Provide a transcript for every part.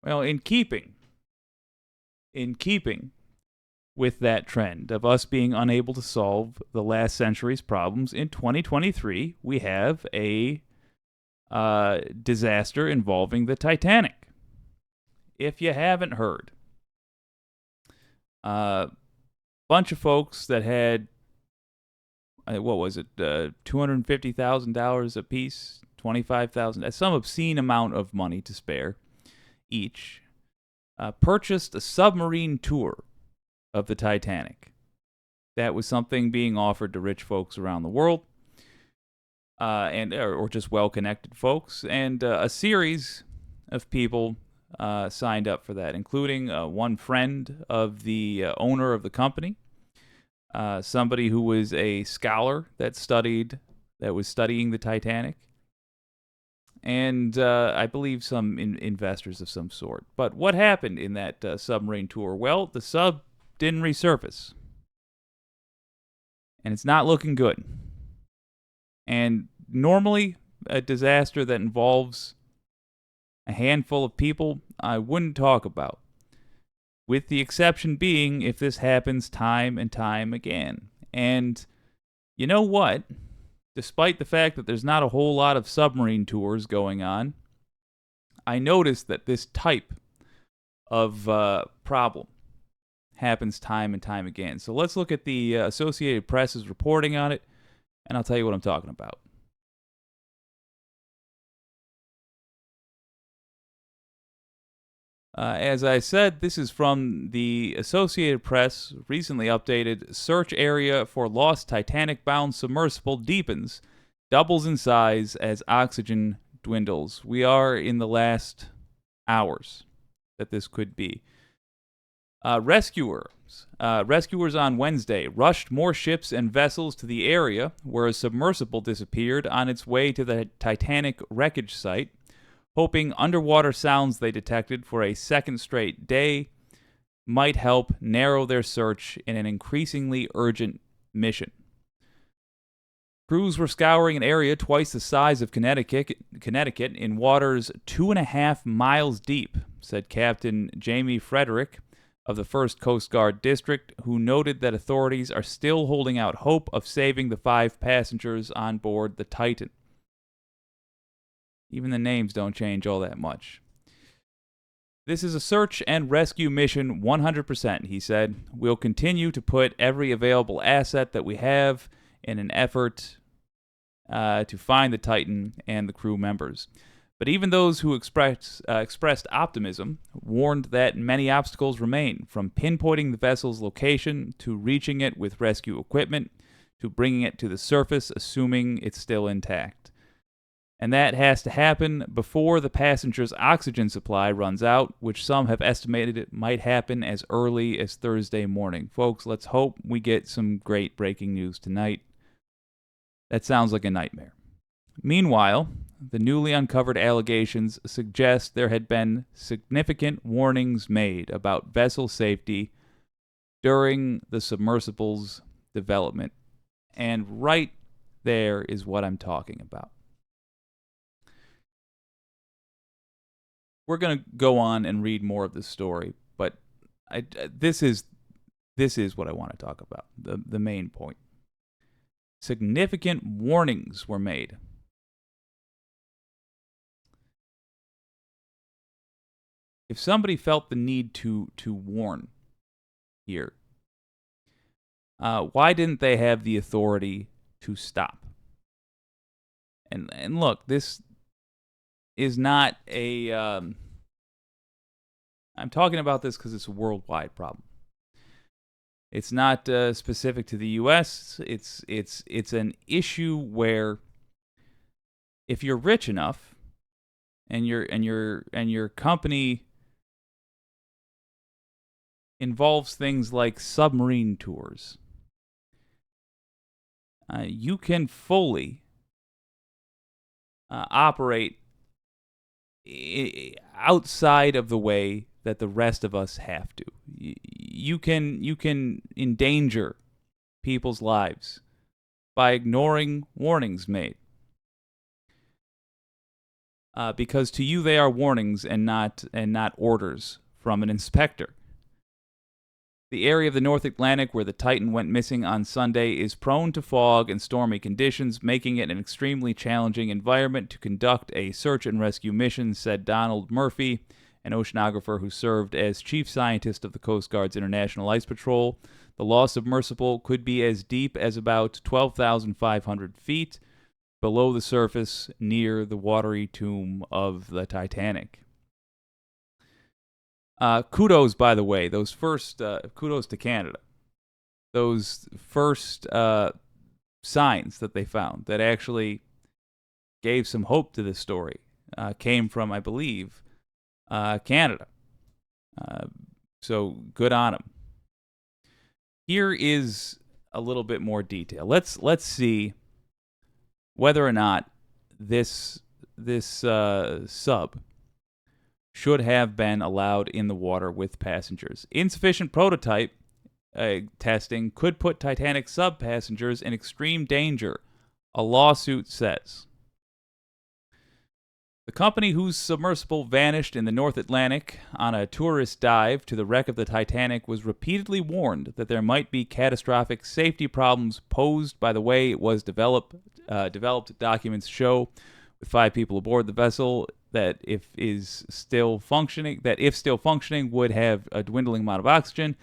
Well, in keeping with that trend of us being unable to solve the last century's problems, in 2023 we have a disaster involving the Titanic. If you haven't heard, a bunch of folks that had what was it, $250,000 a piece, 25,000, some obscene amount of money to spare each, purchased a submarine tour of the Titanic. That was something being offered to rich folks around the world, or just well-connected folks, and a series of people signed up for that, including one friend of the owner of the company, somebody who was a scholar that was studying the Titanic, and I believe some investors of some sort. But what happened in that submarine tour? Well, the sub didn't resurface, and it's not looking good. And normally, a disaster that involves a handful of people, I wouldn't talk about, with the exception being if this happens time and time again. And you know what? Despite the fact that there's not a whole lot of submarine tours going on, I noticed that this type of problem happens time and time again. So let's look at the Associated Press's reporting on it, and I'll tell you what I'm talking about. As I said, this is from the Associated Press, recently updated. Search area for lost Titanic-bound submersible deepens, doubles in size as oxygen dwindles. We are in the last hours that this could be. Rescuers on Wednesday rushed more ships and vessels to the area where a submersible disappeared on its way to the Titanic wreckage site, hoping underwater sounds they detected for a second straight day might help narrow their search in an increasingly urgent mission. Crews were scouring an area twice the size of Connecticut in waters 2.5 miles deep, said Captain Jamie Frederick of the 1st Coast Guard District, who noted that authorities are still holding out hope of saving the 5 passengers on board the Titan. Even the names don't change all that much. This is a search and rescue mission 100%, he said. We'll continue to put every available asset that we have in an effort to find the Titan and the crew members. But even those who expressed optimism warned that many obstacles remain, from pinpointing the vessel's location to reaching it with rescue equipment to bringing it to the surface, assuming it's still intact. And that has to happen before the passenger's oxygen supply runs out, which some have estimated it might happen as early as Thursday morning. Folks, let's hope we get some great breaking news tonight. That sounds like a nightmare. Meanwhile, the newly uncovered allegations suggest there had been significant warnings made about vessel safety during the submersible's development. And right there is what I'm talking about. We're going to go on and read more of this story, but this is what I want to talk about, the main point. Significant warnings were made. If somebody felt the need to warn here, why didn't they have the authority to stop? And look, this is not a... I'm talking about this because it's a worldwide problem. It's not specific to the U.S. It's an issue where if you're rich enough and your company involves things like submarine tours, you can fully operate outside of the way that the rest of us have to. You can endanger people's lives by ignoring warnings made. because to you they are warnings and not orders from an inspector. The area of the North Atlantic where the Titan went missing on Sunday is prone to fog and stormy conditions, making it an extremely challenging environment to conduct a search and rescue mission, said Donald Murphy, an oceanographer who served as chief scientist of the Coast Guard's International Ice Patrol. The lost submersible could be as deep as about 12,500 feet below the surface near the watery tomb of the Titanic. Kudos, by the way, kudos to Canada. Those first signs that they found that actually gave some hope to this story came from, I believe, Canada. So good on them. Here is a little bit more detail. Let's see whether or not this sub should have been allowed in the water with passengers. Insufficient prototype testing could put Titanic sub passengers in extreme danger, a lawsuit says. The company whose submersible vanished in the North Atlantic on a tourist dive to the wreck of the Titanic was repeatedly warned that there might be catastrophic safety problems posed by the way it was developed. Documents show, with 5 people aboard the vessel, that if still functioning, would have a dwindling amount of oxygen.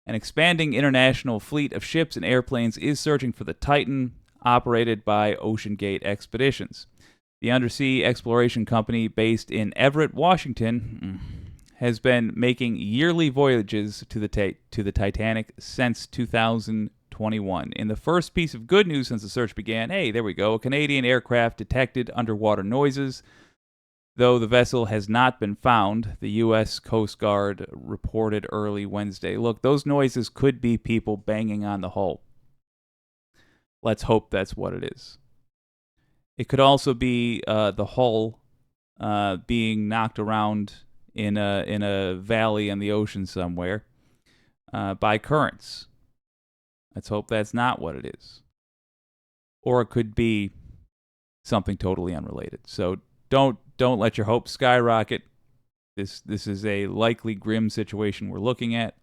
An expanding international fleet of ships and airplanes is searching for the Titan, operated by OceanGate Expeditions. The undersea exploration company based in Everett, Washington, has been making yearly voyages to the Titanic since 2021. In the first piece of good news since the search began, hey, there we go, a Canadian aircraft detected underwater noises. Though the vessel has not been found, the U.S. Coast Guard reported early Wednesday. Look, those noises could be people banging on the hull. Let's hope that's what it is. It could also be the hull being knocked around in a valley in the ocean somewhere by currents. Let's hope that's not what it is. Or it could be something totally unrelated. So don't let your hopes skyrocket. This is a likely grim situation we're looking at.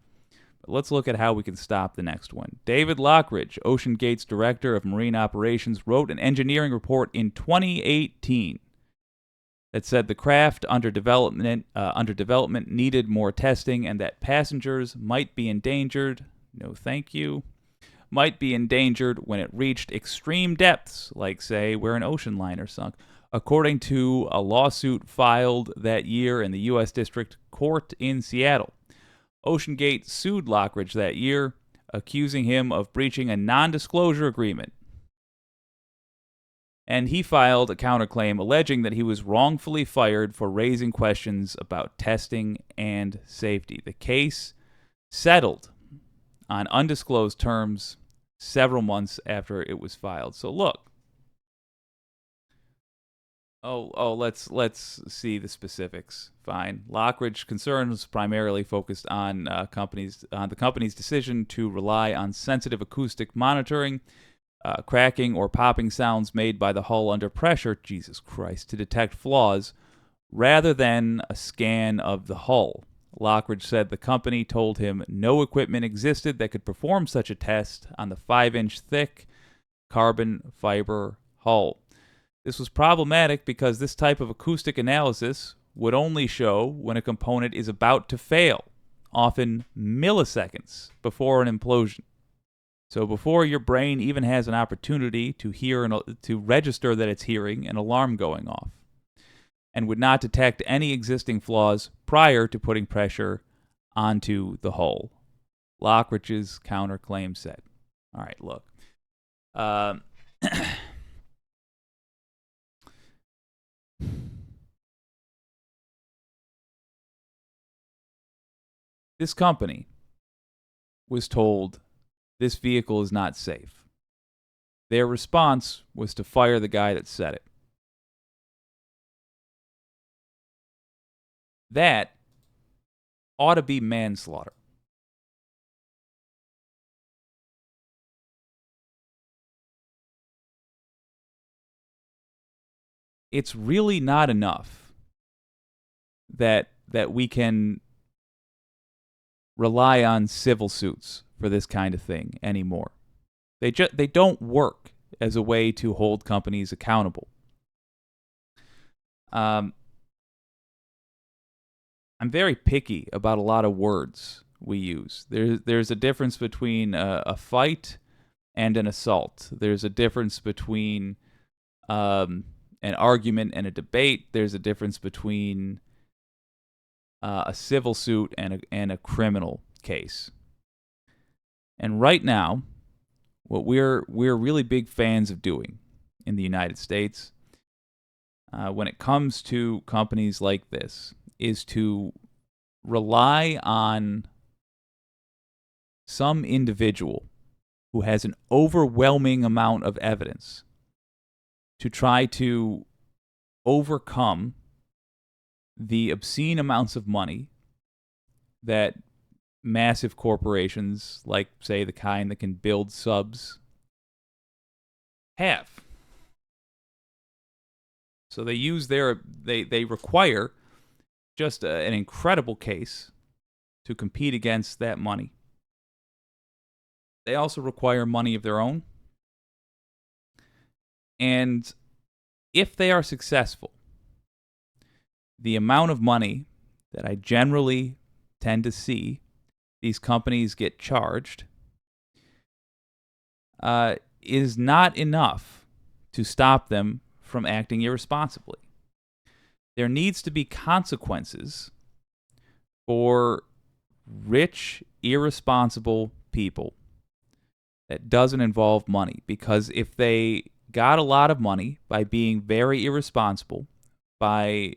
But let's look at how we can stop the next one. David Lockridge, OceanGate's director of marine operations, wrote an engineering report in 2018 that said the craft under development needed more testing and that passengers might be endangered. No, thank you. Might be endangered when it reached extreme depths, like, say, where an ocean liner sunk, according to a lawsuit filed that year in the U.S. District Court in Seattle. OceanGate sued Lockridge that year, accusing him of breaching a non-disclosure agreement. And he filed a counterclaim alleging that he was wrongfully fired for raising questions about testing and safety. The case settled on undisclosed terms several months after it was filed. So look. Let's see the specifics. Fine. Lockridge concerns primarily focused on the company's decision to rely on sensitive acoustic monitoring, cracking or popping sounds made by the hull under pressure, Jesus Christ, to detect flaws, rather than a scan of the hull. Lockridge said the company told him no equipment existed that could perform such a test on the 5-inch thick carbon fiber hull. This was problematic because this type of acoustic analysis would only show when a component is about to fail, often milliseconds before an implosion. So before your brain even has an opportunity to register that it's hearing an alarm going off, and would not detect any existing flaws prior to putting pressure onto the hull. Lockridge's counterclaim said. All right, look. This company was told this vehicle is not safe. Their response was to fire the guy that said it. That ought to be manslaughter. it's really not enough that we can rely on civil suits for this kind of thing anymore. They don't work as a way to hold companies accountable. I'm very picky about a lot of words we use. There's a difference between a fight and an assault. There's a difference between an argument and a debate. There's a difference between a civil suit and a criminal case. And right now, what we're really big fans of doing in the United States, when it comes to companies like this, is to rely on some individual who has an overwhelming amount of evidence to try to overcome the obscene amounts of money that massive corporations, like, say, the kind that can build subs, have. So they use they require just an incredible case to compete against that money. They also require money of their own. And if they are successful, the amount of money that I generally tend to see these companies get charged is not enough to stop them from acting irresponsibly. There needs to be consequences for rich, irresponsible people that doesn't involve money. Because if they got a lot of money by being very irresponsible, by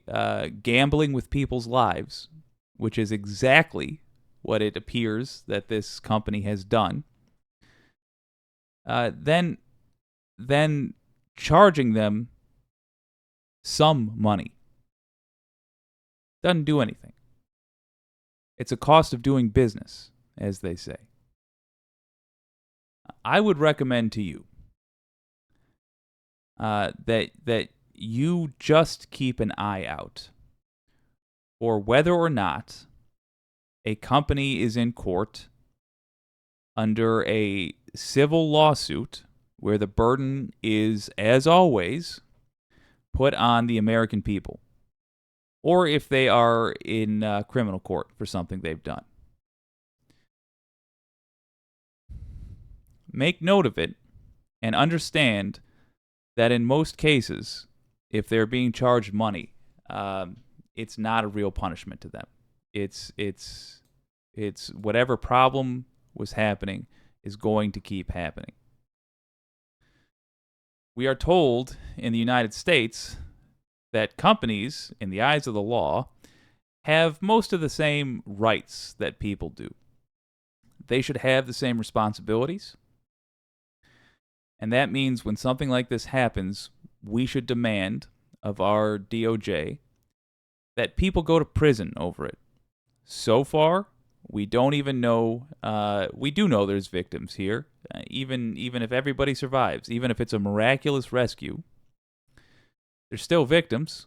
gambling with people's lives, which is exactly what it appears that this company has done, then charging them some money doesn't do anything. It's a cost of doing business, as they say. I would recommend to you that you just keep an eye out for whether or not a company is in court under a civil lawsuit where the burden is, as always, put on the American people, or if they are in criminal court for something they've done. Make note of it and understand that in most cases, if they're being charged money, it's not a real punishment to them. It's whatever problem was happening is going to keep happening. We are told in the United States that companies, in the eyes of the law, have most of the same rights that people do. They should have the same responsibilities. And that means when something like this happens, we should demand of our DOJ that people go to prison over it. So far, we don't even know. We do know there's victims here. Even if everybody survives, even if it's a miraculous rescue, there's still victims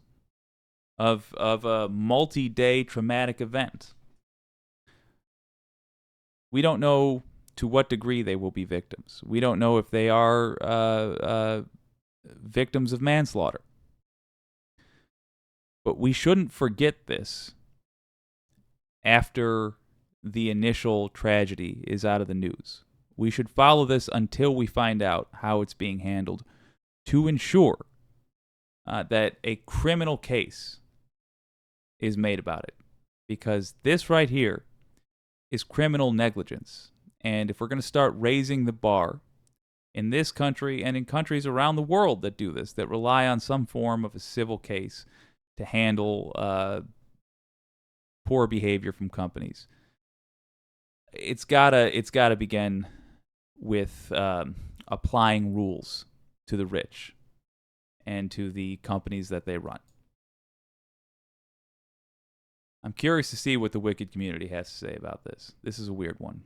of a multi-day traumatic event. We don't know to what degree they will be victims. We don't know if they are victims of manslaughter. But we shouldn't forget this after the initial tragedy is out of the news. We should follow this until we find out how it's being handled to ensure that a criminal case is made about it. Because this right here is criminal negligence. And if we're going to start raising the bar in this country and in countries around the world that do this, that rely on some form of a civil case to handle poor behavior from companies, it's gotta begin with applying rules to the rich and to the companies that they run. I'm curious to see what the wicked community has to say about this. This is a weird one.